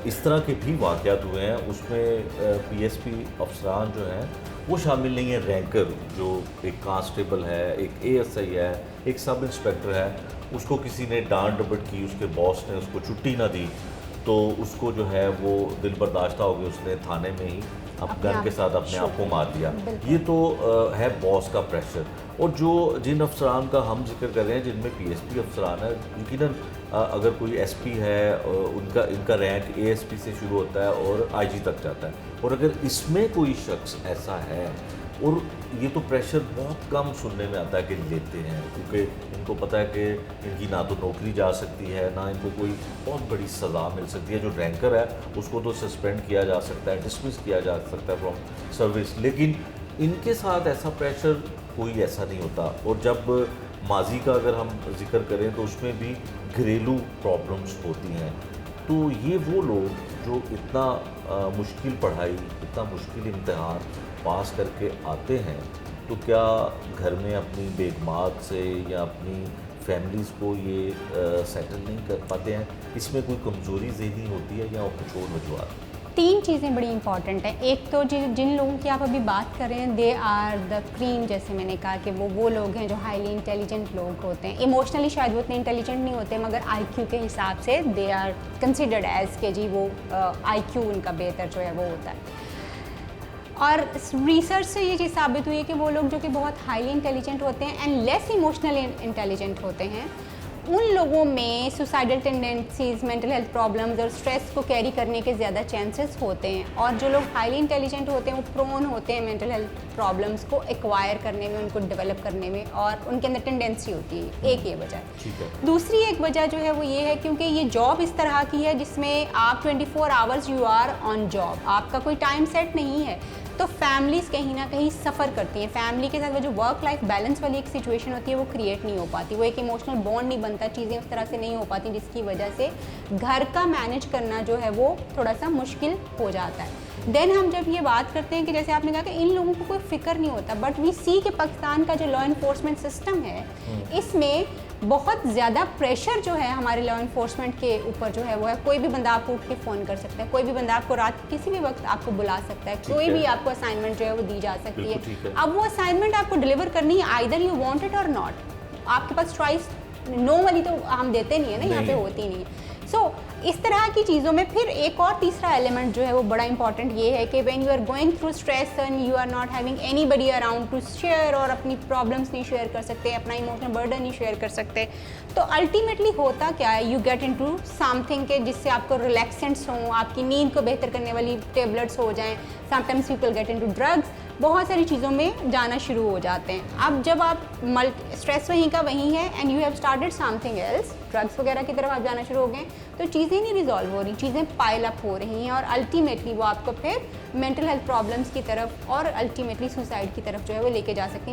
इस तरह के भी वाक़यात हुए हैं, उसमें पीएसपी अफसरान जो हैं वो शामिल नहीं है। रैंकर जो एक कांस्टेबल है, एक एएसआई है, एक सब इंस्पेक्टर है, उसको किसी ने डांट डपट की, उसके बॉस ने उसको छुट्टी ना दी, तो उसको जो है वो दिल बर्दाश्त हो गया, उसने थाने में ही गन के साथ अपने आप को मार दिया। ये तो है बॉस का प्रेशर। और जो जिन अफसरान का हम जिक्र कर रहे हैं जिनमें पीएसपी अफसरान है, यकीनन अगर कोई एसपी है इनका रैंक एएसपी से शुरू होता है और आईजी तक जाता है, और अगर इसमें कोई शख्स ऐसा है, और ये तो प्रेशर बहुत कम सुनने में आता है कि लेते हैं, क्योंकि इनको पता है कि इनकी ना तो नौकरी जा सकती है, ना इनको कोई बहुत बड़ी सज़ा मिल सकती है। जो रैंकर है उसको तो सस्पेंड किया जा सकता है, डिसमिस किया जा सकता है फ्रॉम सर्विस, लेकिन इनके साथ ऐसा प्रेशर कोई ऐसा नहीं होता। और जब माजी का अगर हम जिक्र करें तो उसमें भी घरेलू प्रॉब्लम्स होती हैं। तो ये वो लोग जो इतना मुश्किल पढ़ाई, इतना मुश्किल इम्तिहान पास करके आते हैं, तो क्या घर में अपनी बेगमात से या अपनी फैमिलीज़ को ये सेटल नहीं कर पाते हैं? इसमें कोई कमज़ोरी ज़हनी होती है या कुछ और वजूहत? 3 चीज़ें बड़ी इंपॉर्टेंट हैं। एक तो जिन लोगों की आप अभी बात कर रहे हैं, दे आर द क्रीम, जैसे मैंने कहा कि वो लोग हैं जो हाईली इंटेलिजेंट लोग होते हैं। इमोशनली शायद वो इतने इंटेलिजेंट नहीं होते, मगर आईक्यू के हिसाब से दे आर कंसिडर्ड एज के जी वो आईक्यू उनका बेहतर जो है वो होता है। और रिसर्च से ये चीज़ साबित हुई है कि वो लोग जो कि बहुत हाईली इंटेलिजेंट होते हैं एंड लेस इमोशनली इंटेलिजेंट होते हैं, उन लोगों में suicidal tendencies, mental health problems और स्ट्रेस को कैरी करने के ज़्यादा चांसेस होते हैं। और जो लोग हाईली इंटेलिजेंट होते हैं वो प्रोन होते हैं मेंटल हेल्थ प्रॉब्लम्स को एक्वायर करने में, उनको डेवलप करने में, और उनके अंदर टेंडेंसी होती है। एक ये वजह। दूसरी एक वजह जो है वो ये है क्योंकि ये जॉब इस तरह की है जिसमें आप 24 hours you are on job, आपका कोई टाइम सेट नहीं है, तो फैमिलीज़ कहीं ना कहीं सफ़र करती हैं। फैमिली के साथ वो जो वर्क लाइफ बैलेंस वाली एक सिचुएशन होती है वो क्रिएट नहीं हो पाती, वो एक इमोशनल बॉन्ड नहीं बनता, चीज़ें उस तरह से नहीं हो पाती, जिसकी वजह से घर का मैनेज करना जो है वो थोड़ा सा मुश्किल हो जाता है। देन हम जब ये बात करते हैं कि जैसे आपने कहा कि इन लोगों को कोई फिक्र नहीं होता, बट वी सी कि पाकिस्तान का जो लॉ इन्फोर्समेंट सिस्टम है, इसमें बहुत ज़्यादा प्रेशर जो है हमारे लॉ इन्फोर्समेंट के ऊपर जो है वो है। कोई भी बंदा आपको उठ के फ़ोन कर सकता है, कोई भी बंदा आपको रात किसी भी वक्त आपको बुला सकता है, कोई भी आपको असाइनमेंट जो है वो दी जा सकती है। अब वो असाइनमेंट आपको डिलीवर करनी है, आइदर यू वांट इट और नॉट, आपके पास चॉइस नो वाली तो हम देते नहीं है ना, यहाँ पे होती नहीं है। सो इस तरह की चीज़ों में फिर एक और तीसरा एलिमेंट जो है वो बड़ा इंपॉर्टेंट ये है कि when you are going through stress and you are not having anybody around to share, और अपनी प्रॉब्लम्स नहीं शेयर कर सकते, अपना इमोशनल बर्डन नहीं शेयर कर सकते, तो अल्टीमेटली होता क्या है, यू गेट इनटू समथिंग के जिससे आपको रिलैक्सेंट्स हों, आपकी नींद को बेहतर करने वाली टेबलेट्स हो जाएँ। Sometimes people get into drugs, बहुत सारी चीज़ों में जाना शुरू हो जाते हैं। अब जब आप स्ट्रेस वहीं का वहीं है and you have started something else, drugs वगैरह की तरफ आप जाना शुरू हो गए, तो चीज़ें नहीं रिजॉल्व हो रही, चीज़ें पाइल अप हो रही हैं, और अल्टीमेटली वो आपको फिर मेंटल हेल्थ प्रॉब्लम्स की तरफ और अल्टीमेटली सुसाइड की तरफ जो है वो लेके जा सकती हैं।